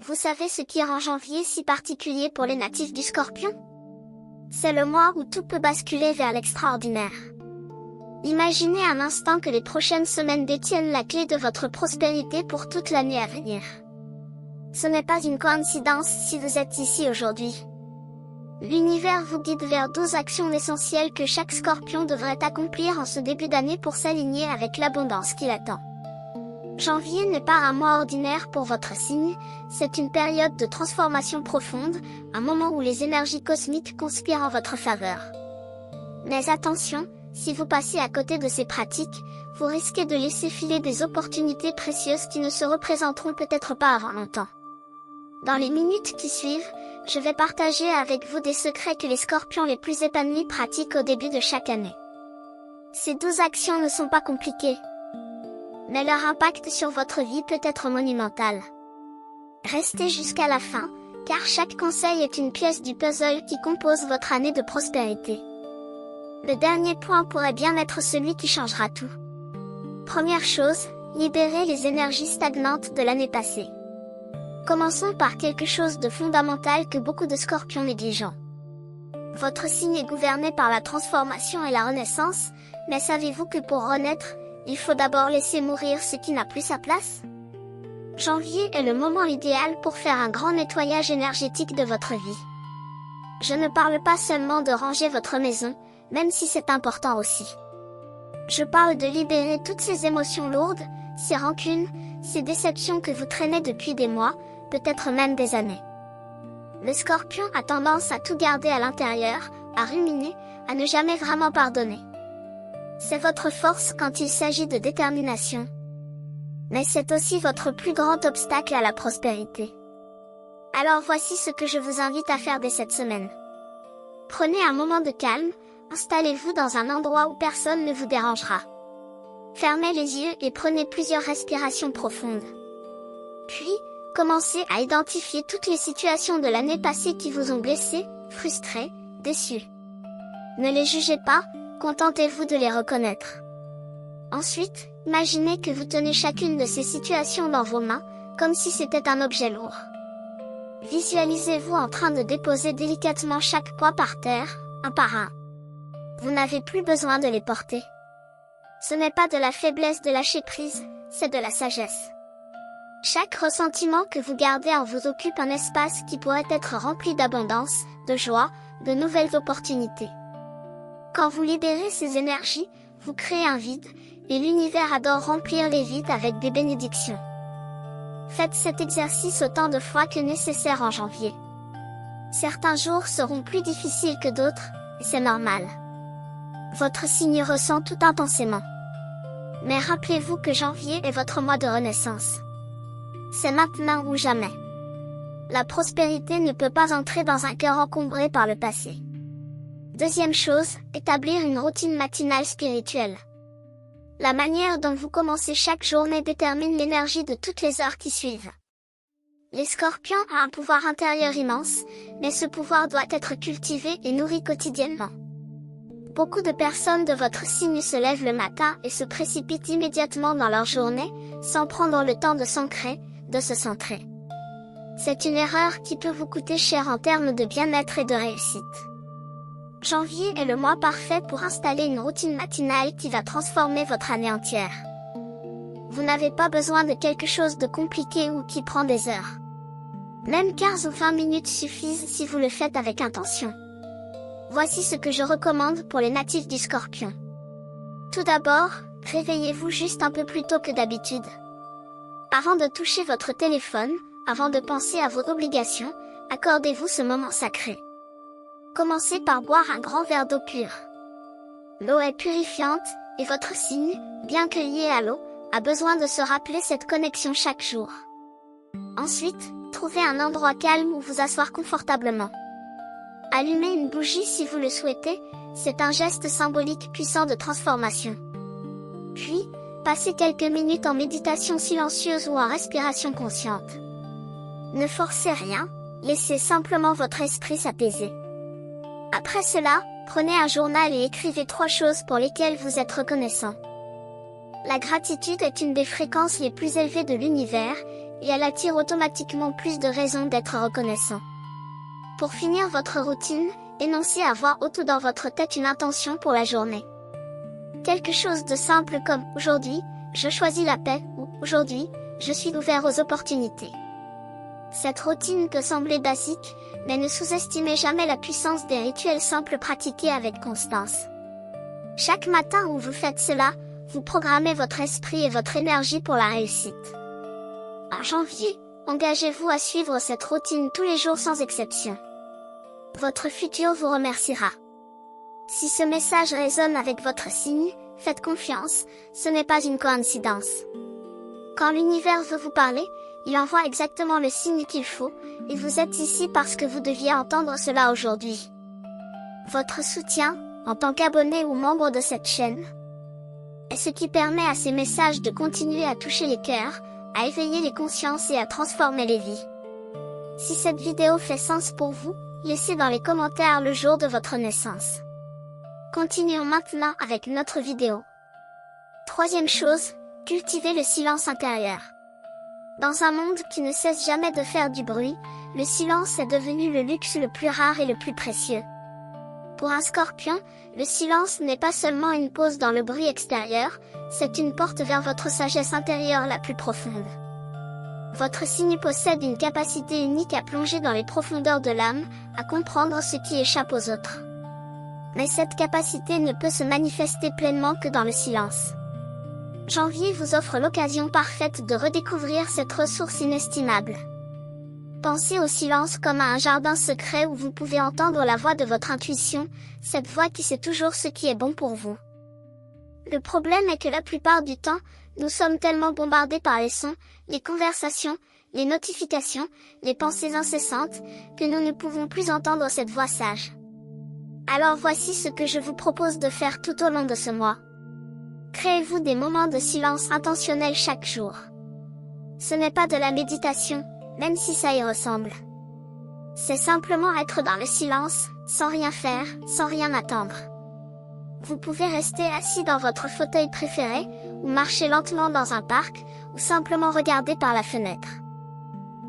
Vous savez ce qui rend janvier si particulier pour les natifs du Scorpion? C'est le mois où tout peut basculer vers l'extraordinaire. Imaginez un instant que les prochaines semaines détiennent la clé de votre prospérité pour toute l'année à venir. Ce n'est pas une coïncidence si vous êtes ici aujourd'hui. L'univers vous guide vers 12 actions essentielles que chaque Scorpion devrait accomplir en ce début d'année pour s'aligner avec l'abondance qui l'attend. Janvier n'est pas un mois ordinaire pour votre signe, c'est une période de transformation profonde, un moment où les énergies cosmiques conspirent en votre faveur. Mais attention, si vous passez à côté de ces pratiques, vous risquez de laisser filer des opportunités précieuses qui ne se représenteront peut-être pas avant longtemps. Dans les minutes qui suivent, je vais partager avec vous des secrets que les Scorpions les plus épanouis pratiquent au début de chaque année. Ces 12 actions ne sont pas compliquées, mais leur impact sur votre vie peut être monumental. Restez jusqu'à la fin, car chaque conseil est une pièce du puzzle qui compose votre année de prospérité. Le dernier point pourrait bien être celui qui changera tout. Première chose, libérez les énergies stagnantes de l'année passée. Commençons par quelque chose de fondamental que beaucoup de Scorpions négligent. Votre signe est gouverné par la transformation et la renaissance, mais savez-vous que pour renaître, il faut d'abord laisser mourir ce qui n'a plus sa place? Janvier est le moment idéal pour faire un grand nettoyage énergétique de votre vie. Je ne parle pas seulement de ranger votre maison, même si c'est important aussi. Je parle de libérer toutes ces émotions lourdes, ces rancunes, ces déceptions que vous traînez depuis des mois, peut-être même des années. Le Scorpion a tendance à tout garder à l'intérieur, à ruminer, à ne jamais vraiment pardonner. C'est votre force quand il s'agit de détermination. Mais c'est aussi votre plus grand obstacle à la prospérité. Alors voici ce que je vous invite à faire dès cette semaine. Prenez un moment de calme, installez-vous dans un endroit où personne ne vous dérangera. Fermez les yeux et prenez plusieurs respirations profondes. Puis, commencez à identifier toutes les situations de l'année passée qui vous ont blessé, frustré, déçu. Ne les jugez pas, contentez-vous de les reconnaître. Ensuite, imaginez que vous tenez chacune de ces situations dans vos mains, comme si c'était un objet lourd. Visualisez-vous en train de déposer délicatement chaque poids par terre, un par un. Vous n'avez plus besoin de les porter. Ce n'est pas de la faiblesse de lâcher prise, c'est de la sagesse. Chaque ressentiment que vous gardez en vous occupe un espace qui pourrait être rempli d'abondance, de joie, de nouvelles opportunités. Quand vous libérez ces énergies, vous créez un vide, et l'univers adore remplir les vides avec des bénédictions. Faites cet exercice autant de fois que nécessaire en janvier. Certains jours seront plus difficiles que d'autres, et c'est normal. Votre signe ressent tout intensément. Mais rappelez-vous que janvier est votre mois de renaissance. C'est maintenant ou jamais. La prospérité ne peut pas entrer dans un cœur encombré par le passé. Deuxième chose, établir une routine matinale spirituelle. La manière dont vous commencez chaque journée détermine l'énergie de toutes les heures qui suivent. Les Scorpions ont un pouvoir intérieur immense, mais ce pouvoir doit être cultivé et nourri quotidiennement. Beaucoup de personnes de votre signe se lèvent le matin et se précipitent immédiatement dans leur journée, sans prendre le temps de s'ancrer, de se centrer. C'est une erreur qui peut vous coûter cher en termes de bien-être et de réussite. Janvier est le mois parfait pour installer une routine matinale qui va transformer votre année entière. Vous n'avez pas besoin de quelque chose de compliqué ou qui prend des heures. Même 15 ou 20 minutes suffisent si vous le faites avec intention. Voici ce que je recommande pour les natifs du Scorpion. Tout d'abord, réveillez-vous juste un peu plus tôt que d'habitude. Avant de toucher votre téléphone, avant de penser à vos obligations, accordez-vous ce moment sacré. Commencez par boire un grand verre d'eau pure. L'eau est purifiante, et votre signe, bien que lié à l'eau, a besoin de se rappeler cette connexion chaque jour. Ensuite, trouvez un endroit calme où vous asseoir confortablement. Allumez une bougie si vous le souhaitez, c'est un geste symbolique puissant de transformation. Puis, passez quelques minutes en méditation silencieuse ou en respiration consciente. Ne forcez rien, laissez simplement votre esprit s'apaiser. Après cela, prenez un journal et écrivez 3 choses pour lesquelles vous êtes reconnaissant. La gratitude est une des fréquences les plus élevées de l'univers, et elle attire automatiquement plus de raisons d'être reconnaissant. Pour finir votre routine, énoncez à voix haute dans votre tête une intention pour la journée. Quelque chose de simple comme « Aujourd'hui, je choisis la paix » ou « Aujourd'hui, je suis ouvert aux opportunités ». Cette routine peut sembler basique, mais ne sous-estimez jamais la puissance des rituels simples pratiqués avec constance. Chaque matin où vous faites cela, vous programmez votre esprit et votre énergie pour la réussite. En janvier, engagez-vous à suivre cette routine tous les jours sans exception. Votre futur vous remerciera. Si ce message résonne avec votre signe, faites confiance, ce n'est pas une coïncidence. Quand l'univers veut vous parler, il envoie exactement le signe qu'il faut, et vous êtes ici parce que vous deviez entendre cela aujourd'hui. Votre soutien, en tant qu'abonné ou membre de cette chaîne, est ce qui permet à ces messages de continuer à toucher les cœurs, à éveiller les consciences et à transformer les vies. Si cette vidéo fait sens pour vous, laissez dans les commentaires le jour de votre naissance. Continuons maintenant avec notre vidéo. Troisième chose, cultivez le silence intérieur. Dans un monde qui ne cesse jamais de faire du bruit, le silence est devenu le luxe le plus rare et le plus précieux. Pour un scorpion, le silence n'est pas seulement une pause dans le bruit extérieur, c'est une porte vers votre sagesse intérieure la plus profonde. Votre signe possède une capacité unique à plonger dans les profondeurs de l'âme, à comprendre ce qui échappe aux autres. Mais cette capacité ne peut se manifester pleinement que dans le silence. Janvier vous offre l'occasion parfaite de redécouvrir cette ressource inestimable. Pensez au silence comme à un jardin secret où vous pouvez entendre la voix de votre intuition, cette voix qui sait toujours ce qui est bon pour vous. Le problème est que la plupart du temps, nous sommes tellement bombardés par les sons, les conversations, les notifications, les pensées incessantes, que nous ne pouvons plus entendre cette voix sage. Alors voici ce que je vous propose de faire tout au long de ce mois. Créez-vous des moments de silence intentionnels chaque jour. Ce n'est pas de la méditation, même si ça y ressemble. C'est simplement être dans le silence, sans rien faire, sans rien attendre. Vous pouvez rester assis dans votre fauteuil préféré, ou marcher lentement dans un parc, ou simplement regarder par la fenêtre.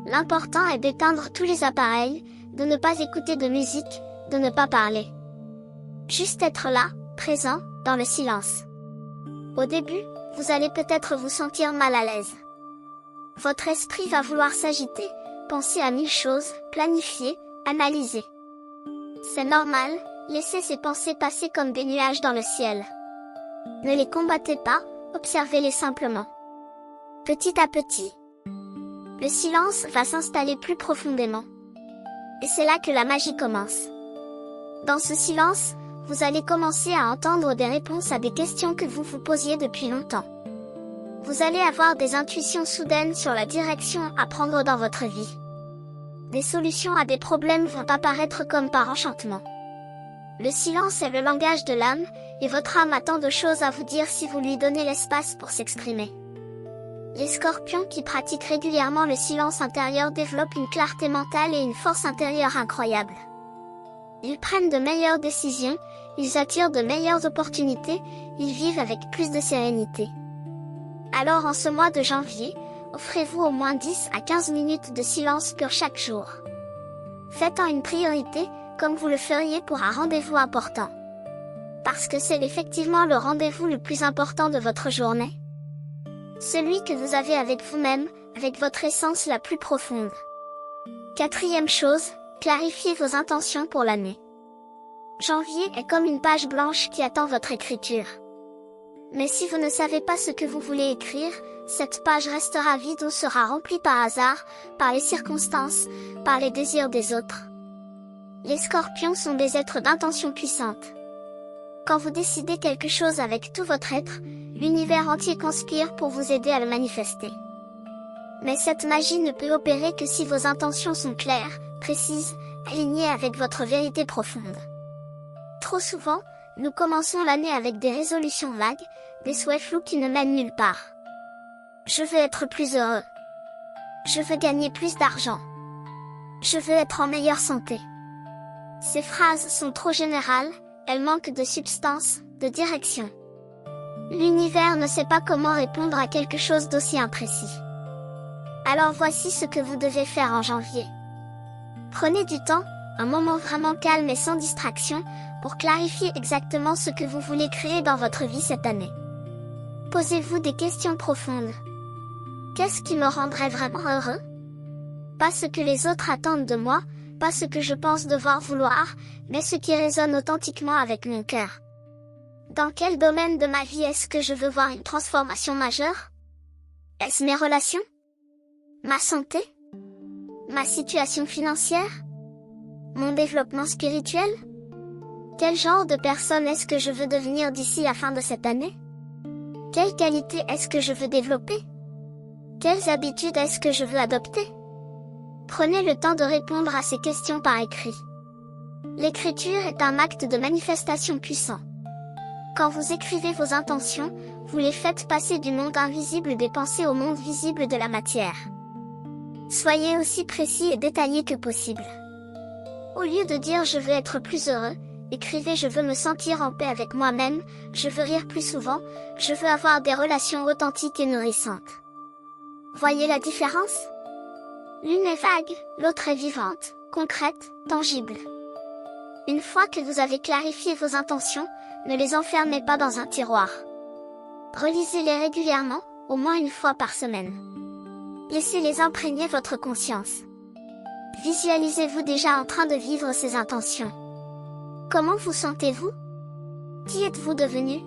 L'important est d'éteindre tous les appareils, de ne pas écouter de musique, de ne pas parler. Juste être là, présent, dans le silence. Au début, vous allez peut-être vous sentir mal à l'aise. Votre esprit va vouloir s'agiter, penser à 1000 choses, planifier, analyser. C'est normal, laissez ces pensées passer comme des nuages dans le ciel. Ne les combattez pas, observez-les simplement. Petit à petit, le silence va s'installer plus profondément. Et c'est là que la magie commence. Dans ce silence, vous allez commencer à entendre des réponses à des questions que vous vous posiez depuis longtemps. Vous allez avoir des intuitions soudaines sur la direction à prendre dans votre vie. Des solutions à des problèmes vont apparaître comme par enchantement. Le silence est le langage de l'âme, et votre âme a tant de choses à vous dire si vous lui donnez l'espace pour s'exprimer. Les scorpions qui pratiquent régulièrement le silence intérieur développent une clarté mentale et une force intérieure incroyable. Ils prennent de meilleures décisions, ils attirent de meilleures opportunités, ils vivent avec plus de sérénité. Alors en ce mois de janvier, offrez-vous au moins 10 à 15 minutes de silence pur chaque jour. Faites-en une priorité, comme vous le feriez pour un rendez-vous important. Parce que c'est effectivement le rendez-vous le plus important de votre journée. Celui que vous avez avec vous-même, avec votre essence la plus profonde. Quatrième chose, clarifiez vos intentions pour l'année. Janvier est comme une page blanche qui attend votre écriture. Mais si vous ne savez pas ce que vous voulez écrire, cette page restera vide ou sera remplie par hasard, par les circonstances, par les désirs des autres. Les scorpions sont des êtres d'intention puissante. Quand vous décidez quelque chose avec tout votre être, l'univers entier conspire pour vous aider à le manifester. Mais cette magie ne peut opérer que si vos intentions sont claires, précises, alignées avec votre vérité profonde. Trop souvent, nous commençons l'année avec des résolutions vagues, des souhaits flous qui ne mènent nulle part. Je veux être plus heureux. Je veux gagner plus d'argent. Je veux être en meilleure santé. Ces phrases sont trop générales, elles manquent de substance, de direction. L'univers ne sait pas comment répondre à quelque chose d'aussi imprécis. Alors voici ce que vous devez faire en janvier. Prenez du temps, un moment vraiment calme et sans distraction, pour clarifier exactement ce que vous voulez créer dans votre vie cette année. Posez-vous des questions profondes. Qu'est-ce qui me rendrait vraiment heureux? Pas ce que les autres attendent de moi, pas ce que je pense devoir vouloir, mais ce qui résonne authentiquement avec mon cœur. Dans quel domaine de ma vie est-ce que je veux voir une transformation majeure? Est-ce mes relations? Ma santé? Ma situation financière? Mon développement spirituel? Quel genre de personne est-ce que je veux devenir d'ici la fin de cette année? Quelle qualité est-ce que je veux développer? Quelles habitudes est-ce que je veux adopter? Prenez le temps de répondre à ces questions par écrit. L'écriture est un acte de manifestation puissant. Quand vous écrivez vos intentions, vous les faites passer du monde invisible des pensées au monde visible de la matière. Soyez aussi précis et détaillé que possible. Au lieu de dire « je veux être plus heureux », écrivez « je veux me sentir en paix avec moi-même, je veux rire plus souvent, je veux avoir des relations authentiques et nourrissantes ». Voyez la différence? L'une est vague, l'autre est vivante, concrète, tangible. Une fois que vous avez clarifié vos intentions, ne les enfermez pas dans un tiroir. Relisez-les régulièrement, au moins une fois par semaine. Laissez-les imprégner votre conscience. Visualisez-vous déjà en train de vivre ces intentions. Comment vous sentez-vous? Qui êtes-vous devenu?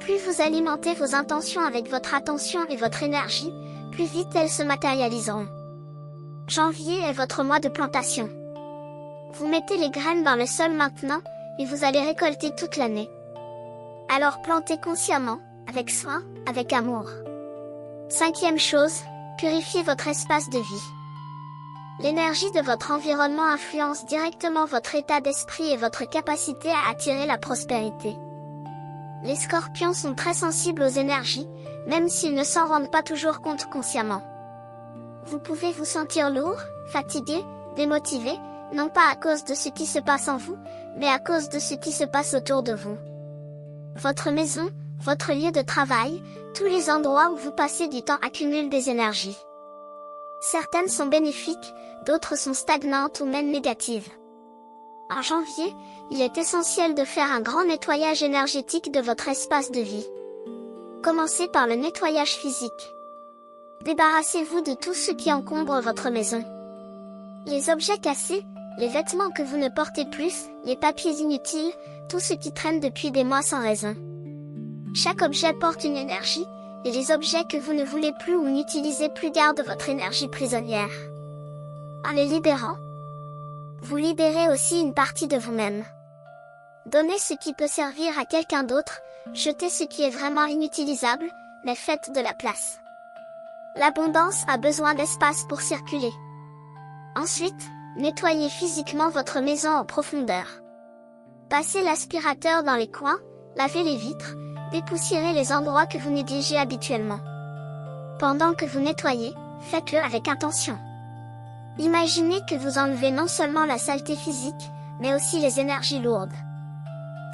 Plus vous alimentez vos intentions avec votre attention et votre énergie, plus vite elles se matérialiseront. Janvier est votre mois de plantation. Vous mettez les graines dans le sol maintenant, et vous allez récolter toute l'année. Alors plantez consciemment, avec soin, avec amour. 5e chose, purifiez votre espace de vie. L'énergie de votre environnement influence directement votre état d'esprit et votre capacité à attirer la prospérité. Les scorpions sont très sensibles aux énergies, même s'ils ne s'en rendent pas toujours compte consciemment. Vous pouvez vous sentir lourd, fatigué, démotivé, non pas à cause de ce qui se passe en vous, mais à cause de ce qui se passe autour de vous. Votre maison, votre lieu de travail, tous les endroits où vous passez du temps accumulent des énergies. Certaines sont bénéfiques, d'autres sont stagnantes ou même négatives. En janvier, il est essentiel de faire un grand nettoyage énergétique de votre espace de vie. Commencez par le nettoyage physique. Débarrassez-vous de tout ce qui encombre votre maison. Les objets cassés, les vêtements que vous ne portez plus, les papiers inutiles, tout ce qui traîne depuis des mois sans raison. Chaque objet porte une énergie, et les objets que vous ne voulez plus ou n'utilisez plus gardent votre énergie prisonnière. En les libérant, vous libérez aussi une partie de vous-même. Donnez ce qui peut servir à quelqu'un d'autre, jetez ce qui est vraiment inutilisable, mais faites de la place. L'abondance a besoin d'espace pour circuler. Ensuite, nettoyez physiquement votre maison en profondeur. Passez l'aspirateur dans les coins, lavez les vitres, dépoussiérez les endroits que vous négligez habituellement. Pendant que vous nettoyez, faites-le avec intention. Imaginez que vous enlevez non seulement la saleté physique, mais aussi les énergies lourdes.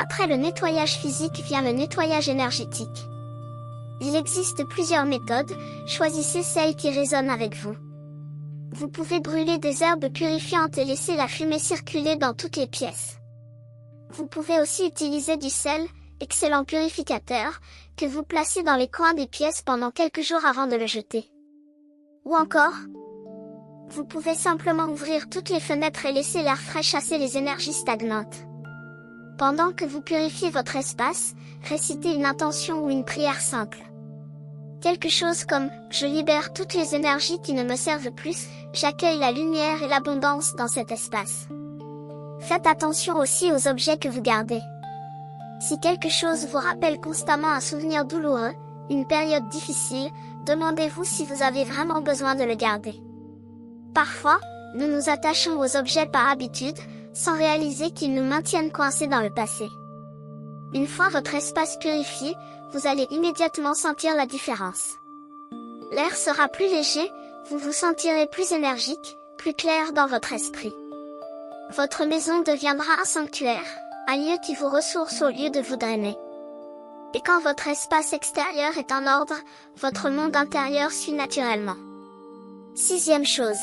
Après le nettoyage physique vient le nettoyage énergétique. Il existe plusieurs méthodes, choisissez celle qui résonne avec vous. Vous pouvez brûler des herbes purifiantes et laisser la fumée circuler dans toutes les pièces. Vous pouvez aussi utiliser du sel, excellent purificateur, que vous placez dans les coins des pièces pendant quelques jours avant de le jeter. Ou encore, vous pouvez simplement ouvrir toutes les fenêtres et laisser l'air frais chasser les énergies stagnantes. Pendant que vous purifiez votre espace, récitez une intention ou une prière simple. Quelque chose comme « Je libère toutes les énergies qui ne me servent plus, j'accueille la lumière et l'abondance dans cet espace ». Faites attention aussi aux objets que vous gardez. Si quelque chose vous rappelle constamment un souvenir douloureux, une période difficile, demandez-vous si vous avez vraiment besoin de le garder. Parfois, nous nous attachons aux objets par habitude, sans réaliser qu'ils nous maintiennent coincés dans le passé. Une fois votre espace purifié, vous allez immédiatement sentir la différence. L'air sera plus léger, vous vous sentirez plus énergique, plus clair dans votre esprit. Votre maison deviendra un sanctuaire, un lieu qui vous ressource au lieu de vous drainer. Et quand votre espace extérieur est en ordre, votre monde intérieur suit naturellement. Sixième chose.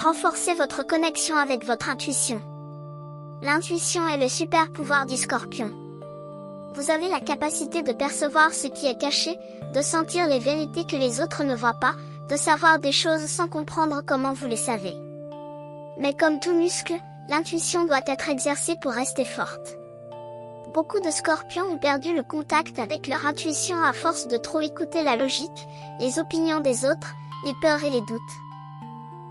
Renforcez votre connexion avec votre intuition. L'intuition est le super pouvoir du Scorpion. Vous avez la capacité de percevoir ce qui est caché, de sentir les vérités que les autres ne voient pas, de savoir des choses sans comprendre comment vous les savez. Mais comme tout muscle, l'intuition doit être exercée pour rester forte. Beaucoup de Scorpions ont perdu le contact avec leur intuition à force de trop écouter la logique, les opinions des autres, les peurs et les doutes.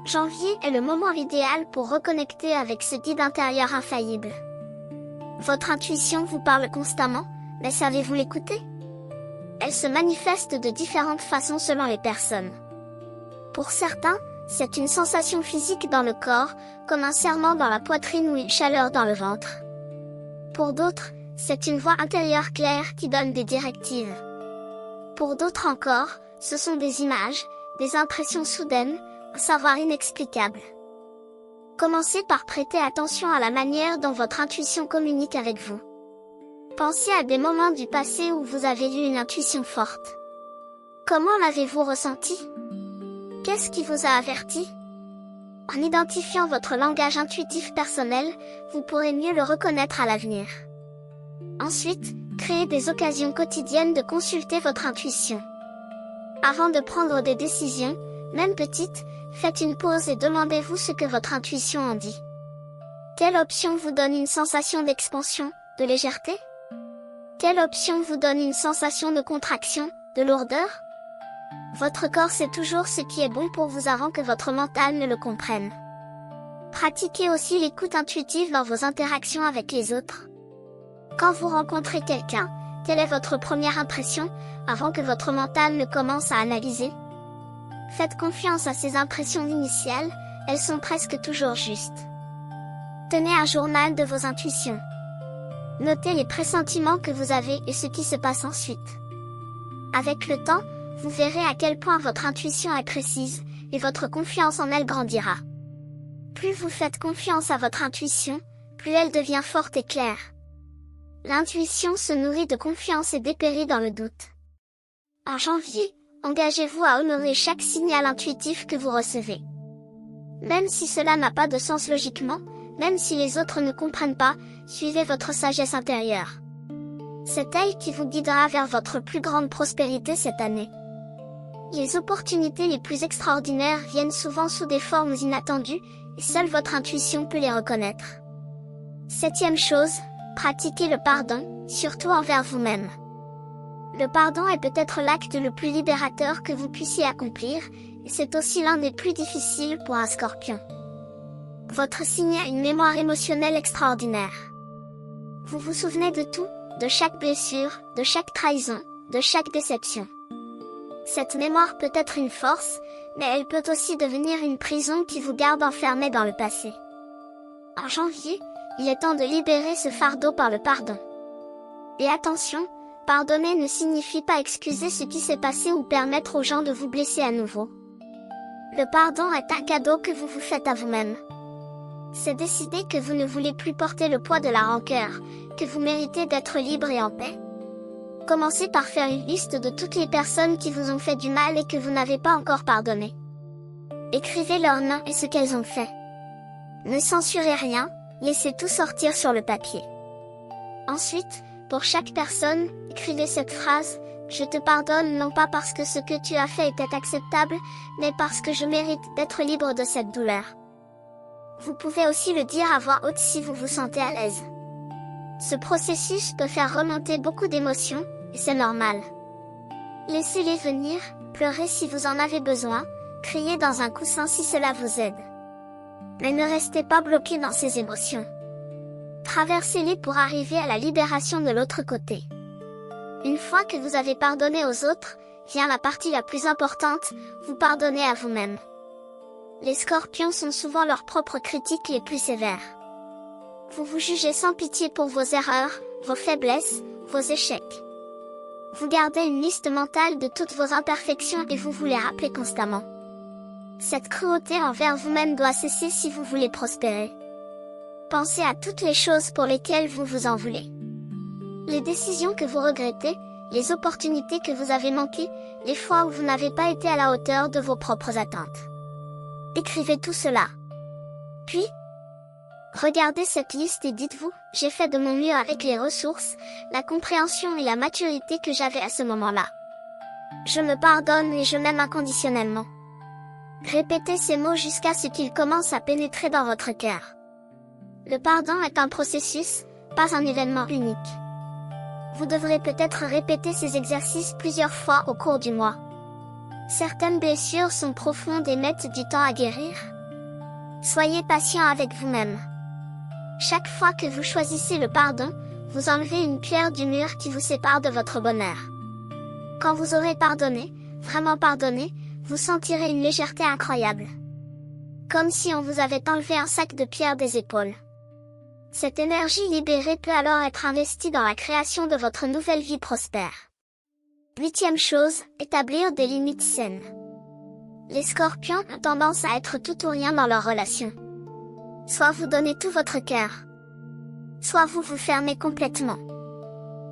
Janvier est le moment idéal pour reconnecter avec ce guide intérieur infaillible. Votre intuition vous parle constamment, mais savez-vous l'écouter? Elle se manifeste de différentes façons selon les personnes. Pour certains, c'est une sensation physique dans le corps, comme un serrement dans la poitrine ou une chaleur dans le ventre. Pour d'autres, c'est une voix intérieure claire qui donne des directives. Pour d'autres encore, ce sont des images, des impressions soudaines, un savoir inexplicable. Commencez par prêter attention à la manière dont votre intuition communique avec vous. Pensez à des moments du passé où vous avez eu une intuition forte. Comment l'avez-vous ressenti? Qu'est-ce qui vous a averti? En identifiant votre langage intuitif personnel, vous pourrez mieux le reconnaître à l'avenir. Ensuite, créez des occasions quotidiennes de consulter votre intuition. Avant de prendre des décisions, même petites, faites une pause et demandez-vous ce que votre intuition en dit. Quelle option vous donne une sensation d'expansion, de légèreté? Quelle option vous donne une sensation de contraction, de lourdeur? Votre corps sait toujours ce qui est bon pour vous avant que votre mental ne le comprenne. Pratiquez aussi l'écoute intuitive dans vos interactions avec les autres. Quand vous rencontrez quelqu'un, quelle est votre première impression, avant que votre mental ne commence à analyser? Faites confiance à ces impressions initiales, elles sont presque toujours justes. Tenez un journal de vos intuitions. Notez les pressentiments que vous avez et ce qui se passe ensuite. Avec le temps, vous verrez à quel point votre intuition est précise, et votre confiance en elle grandira. Plus vous faites confiance à votre intuition, plus elle devient forte et claire. L'intuition se nourrit de confiance et dépérit dans le doute. En janvier, engagez-vous à honorer chaque signal intuitif que vous recevez. Même si cela n'a pas de sens logiquement, même si les autres ne comprennent pas, suivez votre sagesse intérieure. C'est elle qui vous guidera vers votre plus grande prospérité cette année. Les opportunités les plus extraordinaires viennent souvent sous des formes inattendues, et seule votre intuition peut les reconnaître. Septième chose, pratiquez le pardon, surtout envers vous-même. Le pardon est peut-être l'acte le plus libérateur que vous puissiez accomplir, et c'est aussi l'un des plus difficiles pour un Scorpion. Votre signe a une mémoire émotionnelle extraordinaire. Vous vous souvenez de tout, de chaque blessure, de chaque trahison, de chaque déception. Cette mémoire peut être une force, mais elle peut aussi devenir une prison qui vous garde enfermé dans le passé. En janvier, il est temps de libérer ce fardeau par le pardon. Et attention, pardonner ne signifie pas excuser ce qui s'est passé ou permettre aux gens de vous blesser à nouveau. Le pardon est un cadeau que vous vous faites à vous-même. C'est décider que vous ne voulez plus porter le poids de la rancœur, que vous méritez d'être libre et en paix. Commencez par faire une liste de toutes les personnes qui vous ont fait du mal et que vous n'avez pas encore pardonné. Écrivez leurs noms et ce qu'elles ont fait. Ne censurez rien, laissez tout sortir sur le papier. Ensuite, pour chaque personne, écrivez cette phrase: « Je te pardonne non pas parce que ce que tu as fait était acceptable, mais parce que je mérite d'être libre de cette douleur. » Vous pouvez aussi le dire à voix haute si vous vous sentez à l'aise. Ce processus peut faire remonter beaucoup d'émotions, et c'est normal. Laissez-les venir, pleurez si vous en avez besoin, criez dans un coussin si cela vous aide. Mais ne restez pas bloqué dans ces émotions. Traversez-les pour arriver à la libération de l'autre côté. Une fois que vous avez pardonné aux autres, vient la partie la plus importante, vous pardonnez à vous-même. Les Scorpions sont souvent leurs propres critiques les plus sévères. Vous vous jugez sans pitié pour vos erreurs, vos faiblesses, vos échecs. Vous gardez une liste mentale de toutes vos imperfections et vous vous les rappelez constamment. Cette cruauté envers vous-même doit cesser si vous voulez prospérer. Pensez à toutes les choses pour lesquelles vous vous en voulez. Les décisions que vous regrettez, les opportunités que vous avez manquées, les fois où vous n'avez pas été à la hauteur de vos propres attentes. Écrivez tout cela. Puis, regardez cette liste et dites-vous, j'ai fait de mon mieux avec les ressources, la compréhension et la maturité que j'avais à ce moment-là. Je me pardonne et je m'aime inconditionnellement. Répétez ces mots jusqu'à ce qu'ils commencent à pénétrer dans votre cœur. Le pardon est un processus, pas un événement unique. Vous devrez peut-être répéter ces exercices plusieurs fois au cours du mois. Certaines blessures sont profondes et mettent du temps à guérir. Soyez patient avec vous-même. Chaque fois que vous choisissez le pardon, vous enlevez une pierre du mur qui vous sépare de votre bonheur. Quand vous aurez pardonné, vraiment pardonné, vous sentirez une légèreté incroyable. Comme si on vous avait enlevé un sac de pierres des épaules. Cette énergie libérée peut alors être investie dans la création de votre nouvelle vie prospère. 8e chose, établir des limites saines. Les scorpions ont tendance à être tout ou rien dans leurs relations. Soit vous donnez tout votre cœur, soit vous vous fermez complètement.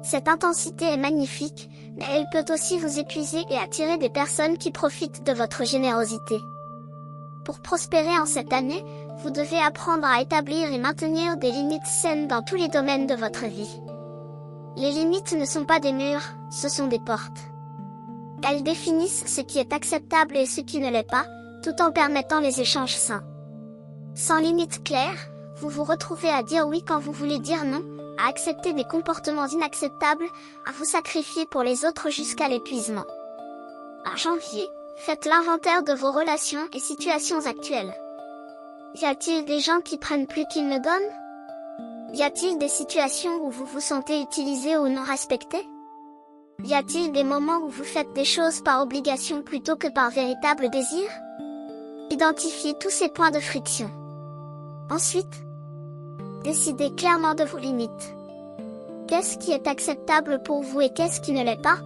Cette intensité est magnifique, mais elle peut aussi vous épuiser et attirer des personnes qui profitent de votre générosité. Pour prospérer en cette année, vous devez apprendre à établir et maintenir des limites saines dans tous les domaines de votre vie. Les limites ne sont pas des murs, ce sont des portes. Elles définissent ce qui est acceptable et ce qui ne l'est pas, tout en permettant les échanges sains. Sans limites claires, vous vous retrouvez à dire oui quand vous voulez dire non, à accepter des comportements inacceptables, à vous sacrifier pour les autres jusqu'à l'épuisement. En janvier, faites l'inventaire de vos relations et situations actuelles. Y a-t-il des gens qui prennent plus qu'ils ne donnent? Y a-t-il des situations où vous vous sentez utilisé ou non respecté? Y a-t-il des moments où vous faites des choses par obligation plutôt que par véritable désir? Identifiez tous ces points de friction. Ensuite, décidez clairement de vos limites. Qu'est-ce qui est acceptable pour vous et qu'est-ce qui ne l'est pas?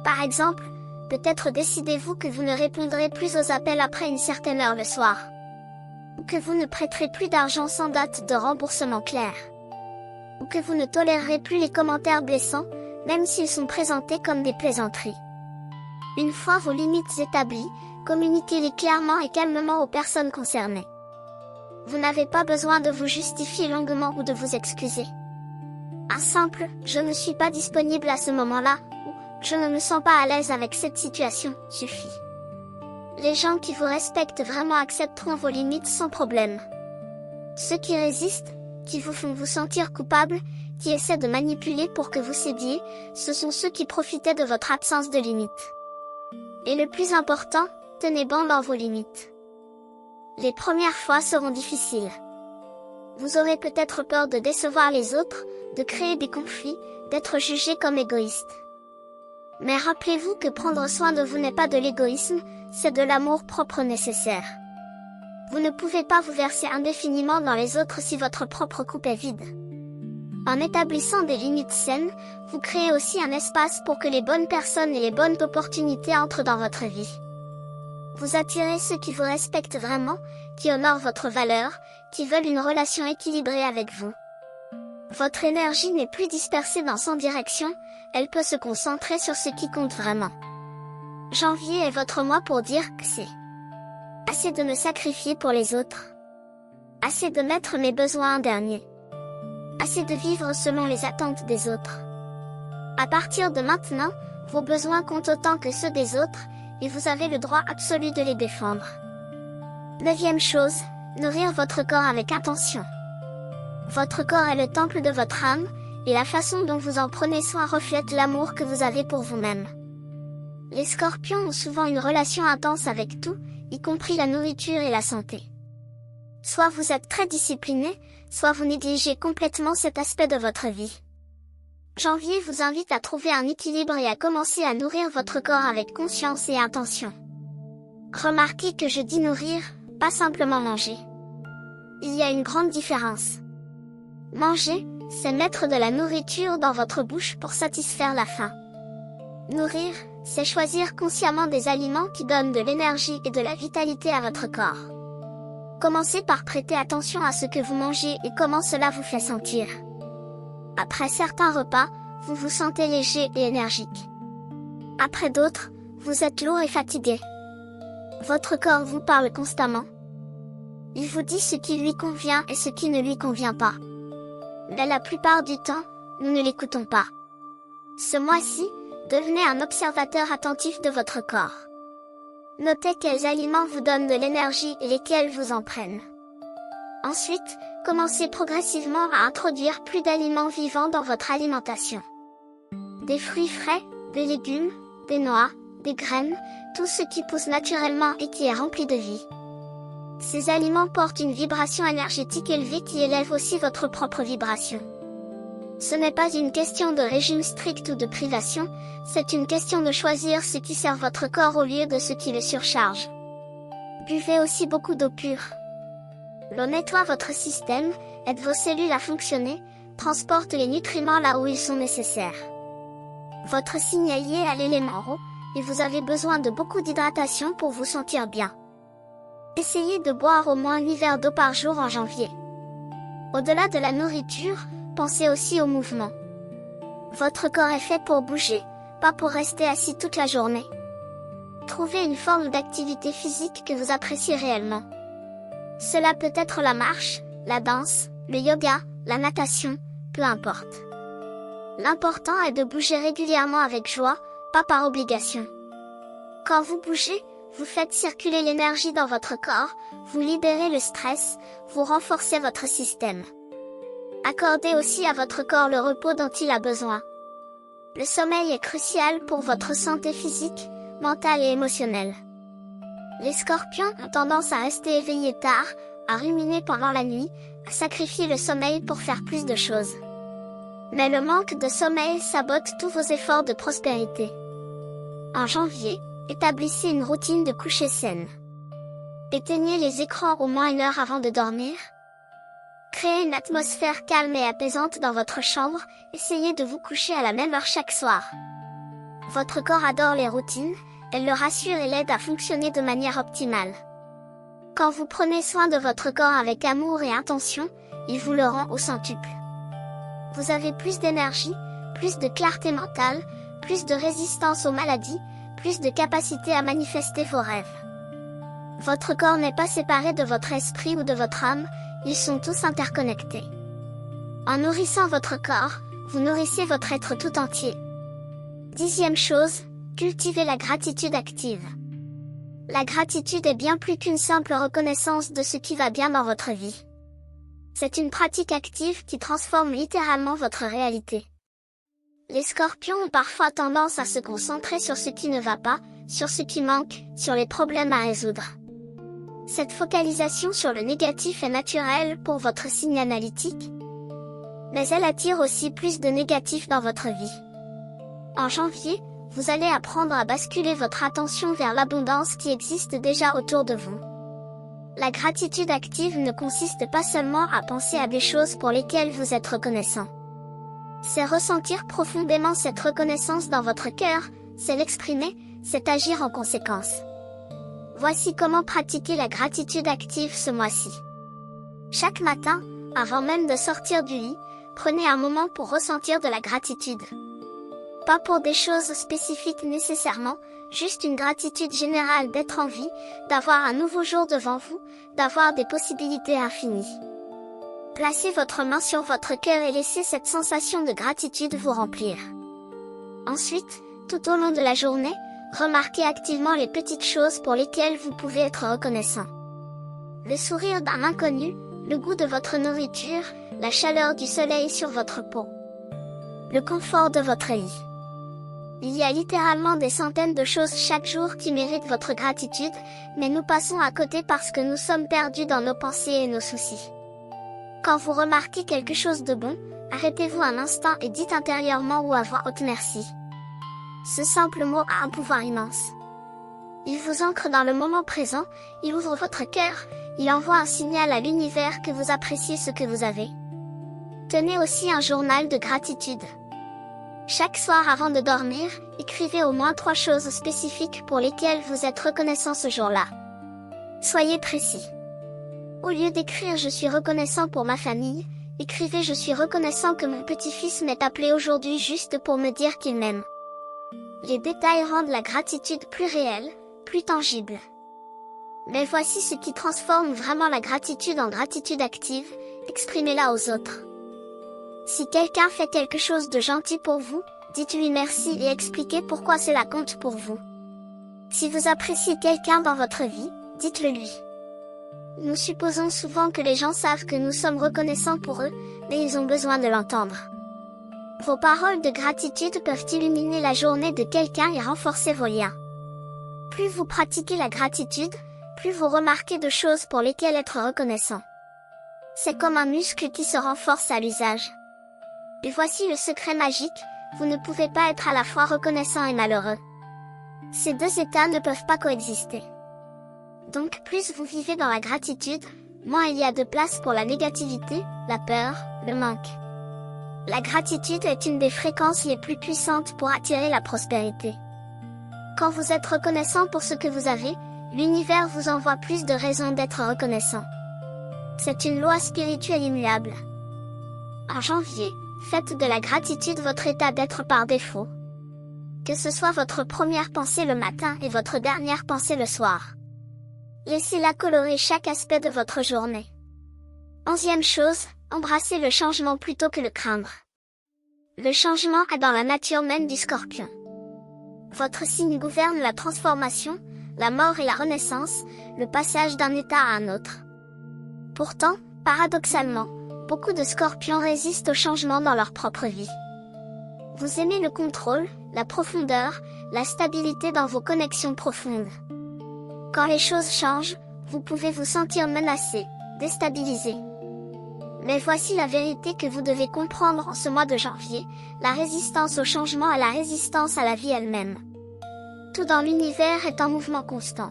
Par exemple, peut-être décidez-vous que vous ne répondrez plus aux appels après une certaine heure le soir. Ou que vous ne prêterez plus d'argent sans date de remboursement claire. Ou que vous ne tolérerez plus les commentaires blessants, même s'ils sont présentés comme des plaisanteries. Une fois vos limites établies, communiquez-les clairement et calmement aux personnes concernées. Vous n'avez pas besoin de vous justifier longuement ou de vous excuser. Un simple « je ne suis pas disponible à ce moment-là » ou « je ne me sens pas à l'aise avec cette situation » suffit. Les gens qui vous respectent vraiment accepteront vos limites sans problème. Ceux qui résistent, qui vous font vous sentir coupable, qui essaient de manipuler pour que vous cédiez, ce sont ceux qui profitaient de votre absence de limites. Et le plus important, tenez bon dans vos limites. Les premières fois seront difficiles. Vous aurez peut-être peur de décevoir les autres, de créer des conflits, d'être jugé comme égoïste. Mais rappelez-vous que prendre soin de vous n'est pas de l'égoïsme, c'est de l'amour propre nécessaire. Vous ne pouvez pas vous verser indéfiniment dans les autres si votre propre coupe est vide. En établissant des limites saines, vous créez aussi un espace pour que les bonnes personnes et les bonnes opportunités entrent dans votre vie. Vous attirez ceux qui vous respectent vraiment, qui honorent votre valeur, qui veulent une relation équilibrée avec vous. Votre énergie n'est plus dispersée dans 100 directions, elle peut se concentrer sur ce qui compte vraiment. Janvier est votre mois pour dire que c'est assez de me sacrifier pour les autres. Assez de mettre mes besoins en dernier. Assez de vivre selon les attentes des autres. À partir de maintenant, vos besoins comptent autant que ceux des autres, et vous avez le droit absolu de les défendre. 9e chose, nourrir votre corps avec attention. Votre corps est le temple de votre âme, et la façon dont vous en prenez soin reflète l'amour que vous avez pour vous-même. Les scorpions ont souvent une relation intense avec tout, y compris la nourriture et la santé. Soit vous êtes très discipliné, soit vous négligez complètement cet aspect de votre vie. Janvier vous invite à trouver un équilibre et à commencer à nourrir votre corps avec conscience et intention. Remarquez que je dis nourrir, pas simplement manger. Il y a une grande différence. Manger, c'est mettre de la nourriture dans votre bouche pour satisfaire la faim. Nourrir, c'est choisir consciemment des aliments qui donnent de l'énergie et de la vitalité à votre corps. Commencez par prêter attention à ce que vous mangez et comment cela vous fait sentir. Après certains repas, vous vous sentez léger et énergique. Après d'autres, vous êtes lourd et fatigué. Votre corps vous parle constamment. Il vous dit ce qui lui convient et ce qui ne lui convient pas. Mais la plupart du temps, nous ne l'écoutons pas. Ce mois-ci, devenez un observateur attentif de votre corps. Notez quels aliments vous donnent de l'énergie et lesquels vous en prennent. Ensuite, commencez progressivement à introduire plus d'aliments vivants dans votre alimentation. Des fruits frais, des légumes, des noix, des graines, tout ce qui pousse naturellement et qui est rempli de vie. Ces aliments portent une vibration énergétique élevée qui élève aussi votre propre vibration. Ce n'est pas une question de régime strict ou de privation, c'est une question de choisir ce qui sert votre corps au lieu de ce qui le surcharge. Buvez aussi beaucoup d'eau pure. L'eau nettoie votre système, aide vos cellules à fonctionner, transporte les nutriments là où ils sont nécessaires. Votre signe est lié à l'élément eau, et vous avez besoin de beaucoup d'hydratation pour vous sentir bien. Essayez de boire au moins 8 verres d'eau par jour en janvier. Au-delà de la nourriture, pensez aussi au mouvement. Votre corps est fait pour bouger, pas pour rester assis toute la journée. Trouvez une forme d'activité physique que vous appréciez réellement. Cela peut être la marche, la danse, le yoga, la natation, peu importe. L'important est de bouger régulièrement avec joie, pas par obligation. Quand vous bougez, vous faites circuler l'énergie dans votre corps, vous libérez le stress, vous renforcez votre système. Accordez aussi à votre corps le repos dont il a besoin. Le sommeil est crucial pour votre santé physique, mentale et émotionnelle. Les scorpions ont tendance à rester éveillés tard, à ruminer pendant la nuit, à sacrifier le sommeil pour faire plus de choses. Mais le manque de sommeil sabote tous vos efforts de prospérité. En janvier, établissez une routine de coucher saine. Éteignez les écrans au moins 1 heure avant de dormir. Créez une atmosphère calme et apaisante dans votre chambre, essayez de vous coucher à la même heure chaque soir. Votre corps adore les routines, elles le rassurent et l'aident à fonctionner de manière optimale. Quand vous prenez soin de votre corps avec amour et intention, il vous le rend au centuple. Vous avez plus d'énergie, plus de clarté mentale, plus de résistance aux maladies, plus de capacité à manifester vos rêves. Votre corps n'est pas séparé de votre esprit ou de votre âme, ils sont tous interconnectés. En nourrissant votre corps, vous nourrissez votre être tout entier. 10e chose, cultivez la gratitude active. La gratitude est bien plus qu'une simple reconnaissance de ce qui va bien dans votre vie. C'est une pratique active qui transforme littéralement votre réalité. Les scorpions ont parfois tendance à se concentrer sur ce qui ne va pas, sur ce qui manque, sur les problèmes à résoudre. Cette focalisation sur le négatif est naturelle pour votre signe analytique, mais elle attire aussi plus de négatif dans votre vie. En janvier, vous allez apprendre à basculer votre attention vers l'abondance qui existe déjà autour de vous. La gratitude active ne consiste pas seulement à penser à des choses pour lesquelles vous êtes reconnaissant. C'est ressentir profondément cette reconnaissance dans votre cœur, c'est l'exprimer, c'est agir en conséquence. Voici comment pratiquer la gratitude active ce mois-ci. Chaque matin, avant même de sortir du lit, prenez un moment pour ressentir de la gratitude. Pas pour des choses spécifiques nécessairement, juste une gratitude générale d'être en vie, d'avoir un nouveau jour devant vous, d'avoir des possibilités infinies. Placez votre main sur votre cœur et laissez cette sensation de gratitude vous remplir. Ensuite, tout au long de la journée, remarquez activement les petites choses pour lesquelles vous pouvez être reconnaissant. Le sourire d'un inconnu, le goût de votre nourriture, la chaleur du soleil sur votre peau. Le confort de votre lit. Il y a littéralement des centaines de choses chaque jour qui méritent votre gratitude, mais nous passons à côté parce que nous sommes perdus dans nos pensées et nos soucis. Quand vous remarquez quelque chose de bon, arrêtez-vous un instant et dites intérieurement ou à voix haute merci. Ce simple mot a un pouvoir immense. Il vous ancre dans le moment présent, il ouvre votre cœur, il envoie un signal à l'univers que vous appréciez ce que vous avez. Tenez aussi un journal de gratitude. Chaque soir avant de dormir, écrivez au moins 3 choses spécifiques pour lesquelles vous êtes reconnaissant ce jour-là. Soyez précis. Au lieu d'écrire « Je suis reconnaissant pour ma famille », écrivez « Je suis reconnaissant que mon petit-fils m'ait appelé aujourd'hui juste pour me dire qu'il m'aime ». Les détails rendent la gratitude plus réelle, plus tangible. Mais voici ce qui transforme vraiment la gratitude en gratitude active, exprimez-la aux autres. Si quelqu'un fait quelque chose de gentil pour vous, dites-lui merci et expliquez pourquoi cela compte pour vous. Si vous appréciez quelqu'un dans votre vie, dites-le lui. Nous supposons souvent que les gens savent que nous sommes reconnaissants pour eux, mais ils ont besoin de l'entendre. Vos paroles de gratitude peuvent illuminer la journée de quelqu'un et renforcer vos liens. Plus vous pratiquez la gratitude, plus vous remarquez de choses pour lesquelles être reconnaissant. C'est comme un muscle qui se renforce à l'usage. Et voici le secret magique, vous ne pouvez pas être à la fois reconnaissant et malheureux. Ces deux états ne peuvent pas coexister. Donc plus vous vivez dans la gratitude, moins il y a de place pour la négativité, la peur, le manque. La gratitude est une des fréquences les plus puissantes pour attirer la prospérité. Quand vous êtes reconnaissant pour ce que vous avez, l'univers vous envoie plus de raisons d'être reconnaissant. C'est une loi spirituelle immuable. En janvier, faites de la gratitude votre état d'être par défaut. Que ce soit votre première pensée le matin et votre dernière pensée le soir. Laissez-la colorer chaque aspect de votre journée. 11e chose, embrassez le changement plutôt que le craindre. Le changement est dans la nature même du Scorpion. Votre signe gouverne la transformation, la mort et la renaissance, le passage d'un état à un autre. Pourtant, paradoxalement, beaucoup de Scorpions résistent au changement dans leur propre vie. Vous aimez le contrôle, la profondeur, la stabilité dans vos connexions profondes. Quand les choses changent, vous pouvez vous sentir menacé, déstabilisé. Mais voici la vérité que vous devez comprendre en ce mois de janvier, la résistance au changement est la résistance à la vie elle-même. Tout dans l'univers est en mouvement constant.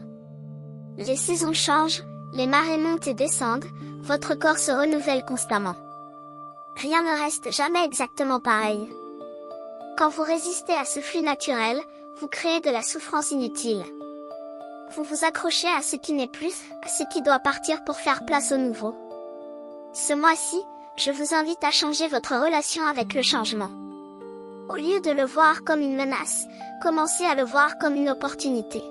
Les saisons changent, les marées montent et descendent, votre corps se renouvelle constamment. Rien ne reste jamais exactement pareil. Quand vous résistez à ce flux naturel, vous créez de la souffrance inutile. Vous vous accrochez à ce qui n'est plus, à ce qui doit partir pour faire place au nouveau. Ce mois-ci, je vous invite à changer votre relation avec le changement. Au lieu de le voir comme une menace, commencez à le voir comme une opportunité.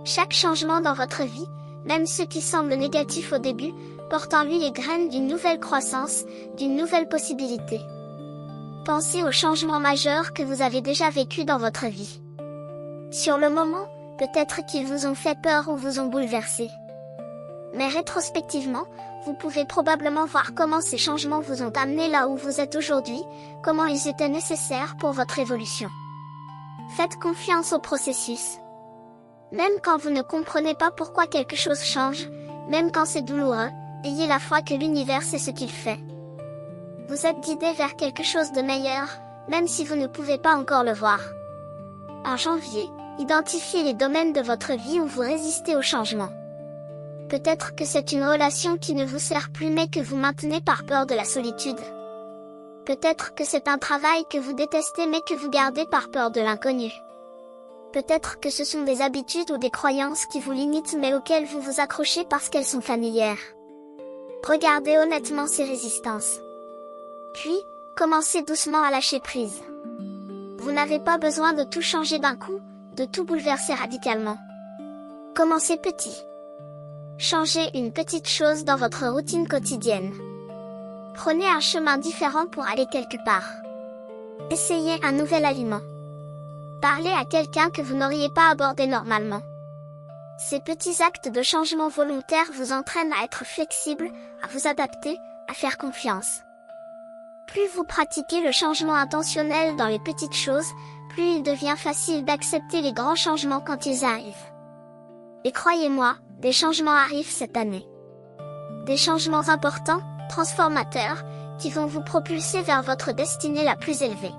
Chaque changement dans votre vie, même ceux qui semblent négatifs au début, porte en lui les graines d'une nouvelle croissance, d'une nouvelle possibilité. Pensez aux changements majeurs que vous avez déjà vécus dans votre vie. Sur le moment, peut-être qu'ils vous ont fait peur ou vous ont bouleversé. Mais rétrospectivement, vous pouvez probablement voir comment ces changements vous ont amené là où vous êtes aujourd'hui, comment ils étaient nécessaires pour votre évolution. Faites confiance au processus. Même quand vous ne comprenez pas pourquoi quelque chose change, même quand c'est douloureux, ayez la foi que l'univers sait ce qu'il fait. Vous êtes guidé vers quelque chose de meilleur, même si vous ne pouvez pas encore le voir. En janvier, identifiez les domaines de votre vie où vous résistez au changement. Peut-être que c'est une relation qui ne vous sert plus mais que vous maintenez par peur de la solitude. Peut-être que c'est un travail que vous détestez mais que vous gardez par peur de l'inconnu. Peut-être que ce sont des habitudes ou des croyances qui vous limitent mais auxquelles vous vous accrochez parce qu'elles sont familières. Regardez honnêtement ces résistances. Puis, commencez doucement à lâcher prise. Vous n'avez pas besoin de tout changer d'un coup, de tout bouleverser radicalement. Commencez petit. Changez une petite chose dans votre routine quotidienne. Prenez un chemin différent pour aller quelque part. Essayez un nouvel aliment. Parlez à quelqu'un que vous n'auriez pas abordé normalement. Ces petits actes de changement volontaire vous entraînent à être flexible, à vous adapter, à faire confiance. Plus vous pratiquez le changement intentionnel dans les petites choses, plus il devient facile d'accepter les grands changements quand ils arrivent. Et croyez-moi, des changements arrivent cette année. Des changements importants, transformateurs, qui vont vous propulser vers votre destinée la plus élevée.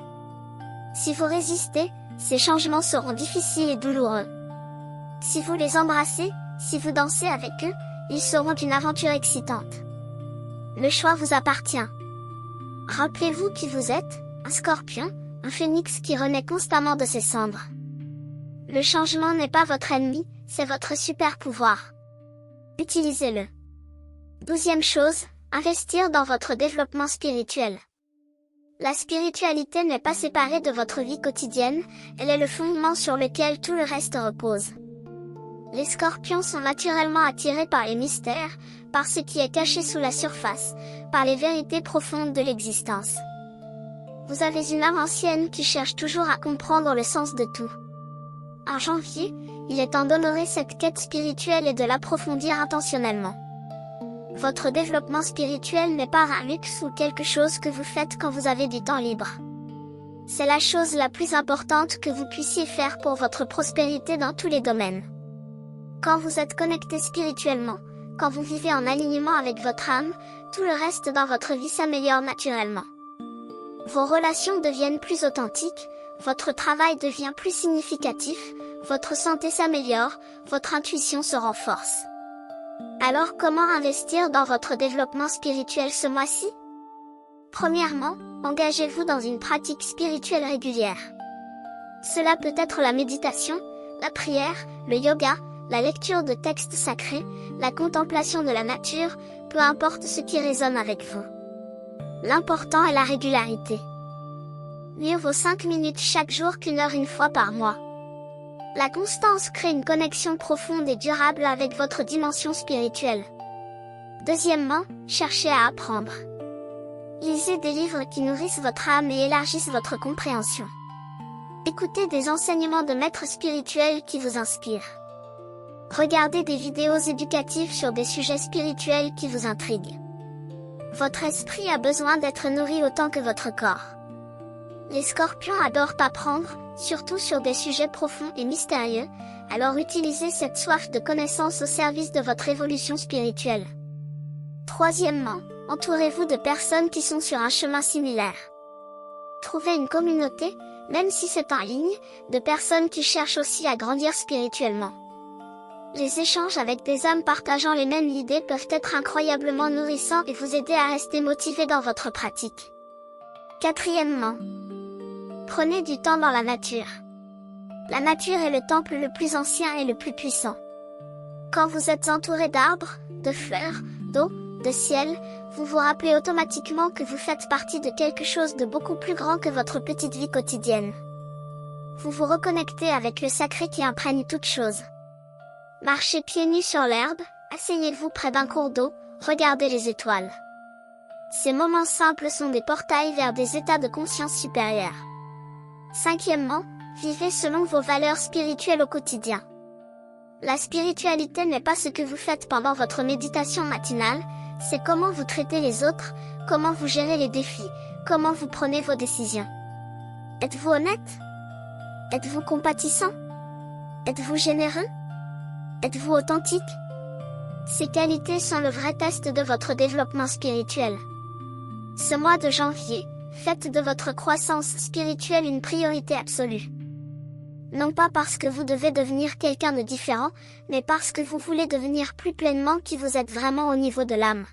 Si vous résistez, ces changements seront difficiles et douloureux. Si vous les embrassez, si vous dansez avec eux, ils seront une aventure excitante. Le choix vous appartient. Rappelez-vous qui vous êtes, un scorpion, un phénix qui renaît constamment de ses cendres. Le changement n'est pas votre ennemi, c'est votre super pouvoir. Utilisez-le. 12e chose, investir dans votre développement spirituel. La spiritualité n'est pas séparée de votre vie quotidienne, elle est le fondement sur lequel tout le reste repose. Les scorpions sont naturellement attirés par les mystères, par ce qui est caché sous la surface, par les vérités profondes de l'existence. Vous avez une âme ancienne qui cherche toujours à comprendre le sens de tout. En janvier, il est temps d'honorer cette quête spirituelle et de l'approfondir intentionnellement. Votre développement spirituel n'est pas un luxe ou quelque chose que vous faites quand vous avez du temps libre. C'est la chose la plus importante que vous puissiez faire pour votre prospérité dans tous les domaines. Quand vous êtes connecté spirituellement, quand vous vivez en alignement avec votre âme, tout le reste dans votre vie s'améliore naturellement. Vos relations deviennent plus authentiques, votre travail devient plus significatif, votre santé s'améliore, votre intuition se renforce. Alors comment investir dans votre développement spirituel ce mois-ci? Premièrement, engagez-vous dans une pratique spirituelle régulière. Cela peut être la méditation, la prière, le yoga, la lecture de textes sacrés, la contemplation de la nature, peu importe ce qui résonne avec vous. L'important est la régularité. Mieux vaut 5 minutes chaque jour qu'une heure une fois par mois. La constance crée une connexion profonde et durable avec votre dimension spirituelle. Deuxièmement, cherchez à apprendre. Lisez des livres qui nourrissent votre âme et élargissent votre compréhension. Écoutez des enseignements de maîtres spirituels qui vous inspirent. Regardez des vidéos éducatives sur des sujets spirituels qui vous intriguent. Votre esprit a besoin d'être nourri autant que votre corps. Les scorpions adorent apprendre, surtout sur des sujets profonds et mystérieux, alors utilisez cette soif de connaissance au service de votre évolution spirituelle. Troisièmement, entourez-vous de personnes qui sont sur un chemin similaire. Trouvez une communauté, même si c'est en ligne, de personnes qui cherchent aussi à grandir spirituellement. Les échanges avec des âmes partageant les mêmes idées peuvent être incroyablement nourrissants et vous aider à rester motivé dans votre pratique. Quatrièmement, prenez du temps dans la nature. La nature est le temple le plus ancien et le plus puissant. Quand vous êtes entouré d'arbres, de fleurs, d'eau, de ciel, vous vous rappelez automatiquement que vous faites partie de quelque chose de beaucoup plus grand que votre petite vie quotidienne. Vous vous reconnectez avec le sacré qui imprègne toute chose. Marchez pieds nus sur l'herbe, asseyez-vous près d'un cours d'eau, regardez les étoiles. Ces moments simples sont des portails vers des états de conscience supérieurs. Cinquièmement, vivez selon vos valeurs spirituelles au quotidien. La spiritualité n'est pas ce que vous faites pendant votre méditation matinale, c'est comment vous traitez les autres, comment vous gérez les défis, comment vous prenez vos décisions. Êtes-vous honnête? Êtes-vous compatissant? Êtes-vous généreux? Êtes-vous authentique? Ces qualités sont le vrai test de votre développement spirituel. Ce mois de janvier, faites de votre croissance spirituelle une priorité absolue. Non pas parce que vous devez devenir quelqu'un de différent, mais parce que vous voulez devenir plus pleinement qui vous êtes vraiment au niveau de l'âme.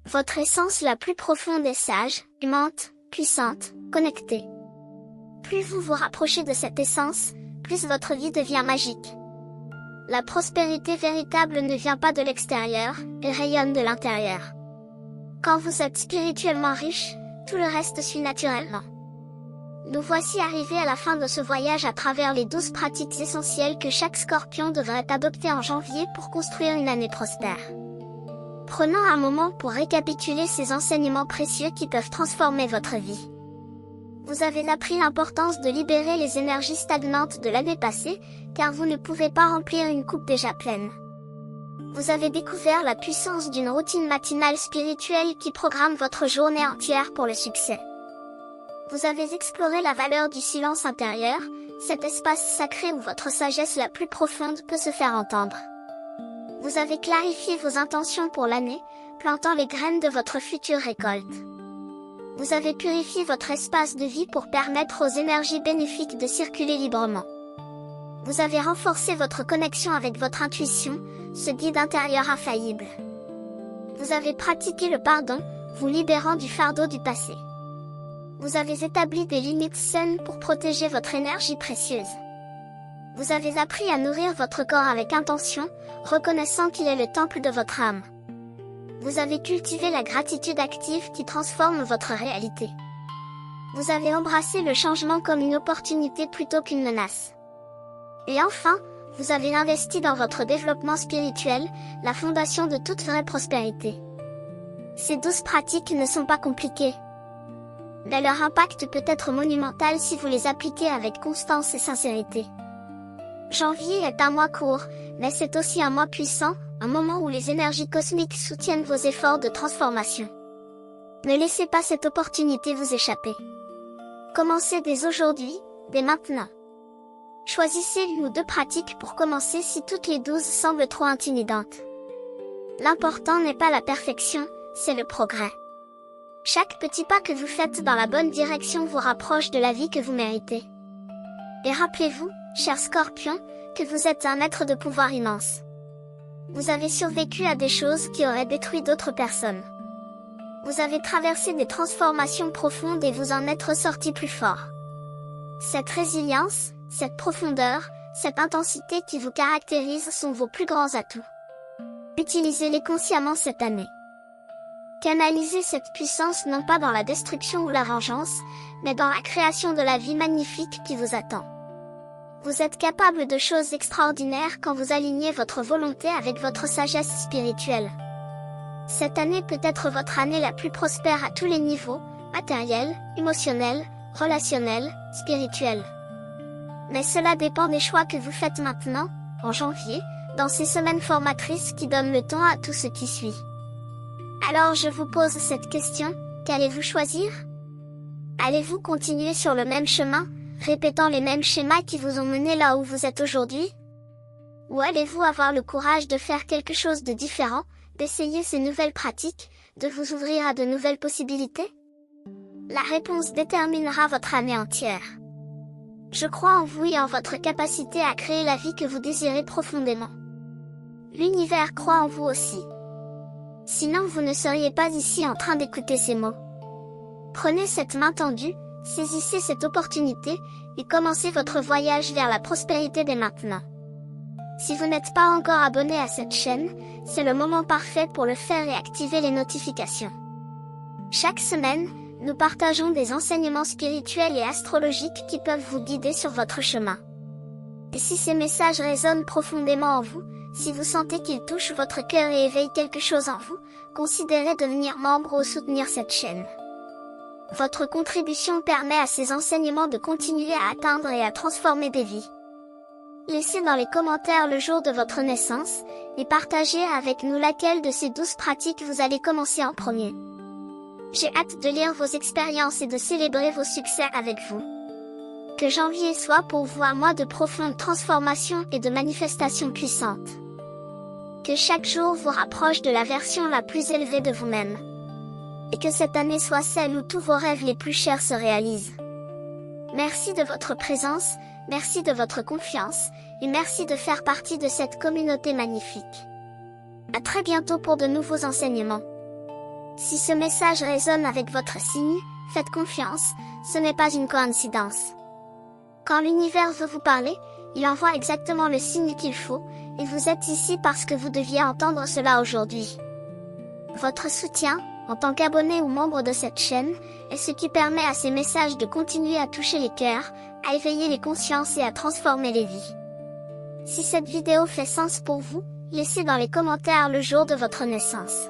Votre essence la plus profonde est sage, aimante, puissante, connectée. Plus vous vous rapprochez de cette essence, plus votre vie devient magique. La prospérité véritable ne vient pas de l'extérieur, elle rayonne de l'intérieur. Quand vous êtes spirituellement riche, tout le reste suit naturellement. Nous voici arrivés à la fin de ce voyage à travers les 12 pratiques essentielles que chaque scorpion devrait adopter en janvier pour construire une année prospère. Prenons un moment pour récapituler ces enseignements précieux qui peuvent transformer votre vie. Vous avez appris l'importance de libérer les énergies stagnantes de l'année passée, car vous ne pouvez pas remplir une coupe déjà pleine. Vous avez découvert la puissance d'une routine matinale spirituelle qui programme votre journée entière pour le succès. Vous avez exploré la valeur du silence intérieur, cet espace sacré où votre sagesse la plus profonde peut se faire entendre. Vous avez clarifié vos intentions pour l'année, plantant les graines de votre future récolte. Vous avez purifié votre espace de vie pour permettre aux énergies bénéfiques de circuler librement. Vous avez renforcé votre connexion avec votre intuition, ce guide intérieur infaillible. Vous avez pratiqué le pardon, vous libérant du fardeau du passé. Vous avez établi des limites saines pour protéger votre énergie précieuse. Vous avez appris à nourrir votre corps avec intention, reconnaissant qu'il est le temple de votre âme. Vous avez cultivé la gratitude active qui transforme votre réalité. Vous avez embrassé le changement comme une opportunité plutôt qu'une menace. Et enfin, Vous avez investi dans votre développement spirituel, la fondation de toute vraie prospérité. Ces 12 pratiques ne sont pas compliquées. Mais leur impact peut être monumental si vous les appliquez avec constance et sincérité. Janvier est un mois court, mais c'est aussi un mois puissant, un moment où les énergies cosmiques soutiennent vos efforts de transformation. Ne laissez pas cette opportunité vous échapper. Commencez dès aujourd'hui, dès maintenant. Choisissez une ou deux pratiques pour commencer si toutes les 12 semblent trop intimidantes. L'important n'est pas la perfection, c'est le progrès. Chaque petit pas que vous faites dans la bonne direction vous rapproche de la vie que vous méritez. Et rappelez-vous, chers scorpions, que vous êtes un être de pouvoir immense. Vous avez survécu à des choses qui auraient détruit d'autres personnes. Vous avez traversé des transformations profondes et vous en êtes ressorti plus fort. Cette résilience, cette profondeur, cette intensité qui vous caractérise sont vos plus grands atouts. Utilisez-les consciemment cette année. Canalisez cette puissance non pas dans la destruction ou la vengeance, mais dans la création de la vie magnifique qui vous attend. Vous êtes capable de choses extraordinaires quand vous alignez votre volonté avec votre sagesse spirituelle. Cette année peut être votre année la plus prospère à tous les niveaux, matériel, émotionnel, relationnel, spirituel. Mais cela dépend des choix que vous faites maintenant, en janvier, dans ces semaines formatrices qui donnent le ton à tout ce qui suit. Alors je vous pose cette question, qu'allez-vous choisir? Allez-vous continuer sur le même chemin, répétant les mêmes schémas qui vous ont mené là où vous êtes aujourd'hui? Ou allez-vous avoir le courage de faire quelque chose de différent, d'essayer ces nouvelles pratiques, de vous ouvrir à de nouvelles possibilités? La réponse déterminera votre année entière. Je crois en vous et en votre capacité à créer la vie que vous désirez profondément. L'univers croit en vous aussi. Sinon vous ne seriez pas ici en train d'écouter ces mots. Prenez cette main tendue, saisissez cette opportunité, et commencez votre voyage vers la prospérité dès maintenant. Si vous n'êtes pas encore abonné à cette chaîne, c'est le moment parfait pour le faire et activer les notifications. Chaque semaine, nous partageons des enseignements spirituels et astrologiques qui peuvent vous guider sur votre chemin. Et si ces messages résonnent profondément en vous, si vous sentez qu'ils touchent votre cœur et éveillent quelque chose en vous, considérez devenir membre ou soutenir cette chaîne. Votre contribution permet à ces enseignements de continuer à atteindre et à transformer des vies. Laissez dans les commentaires le jour de votre naissance, et partagez avec nous laquelle de ces 12 pratiques vous allez commencer en premier. J'ai hâte de lire vos expériences et de célébrer vos succès avec vous. Que janvier soit pour vous un mois de profonde transformation et de manifestations puissantes. Que chaque jour vous rapproche de la version la plus élevée de vous-même. Et que cette année soit celle où tous vos rêves les plus chers se réalisent. Merci de votre présence, merci de votre confiance, et merci de faire partie de cette communauté magnifique. À très bientôt pour de nouveaux enseignements. Si ce message résonne avec votre signe, faites confiance, ce n'est pas une coïncidence. Quand l'univers veut vous parler, il envoie exactement le signe qu'il faut, et vous êtes ici parce que vous deviez entendre cela aujourd'hui. Votre soutien, en tant qu'abonné ou membre de cette chaîne, est ce qui permet à ces messages de continuer à toucher les cœurs, à éveiller les consciences et à transformer les vies. Si cette vidéo fait sens pour vous, laissez dans les commentaires le jour de votre naissance.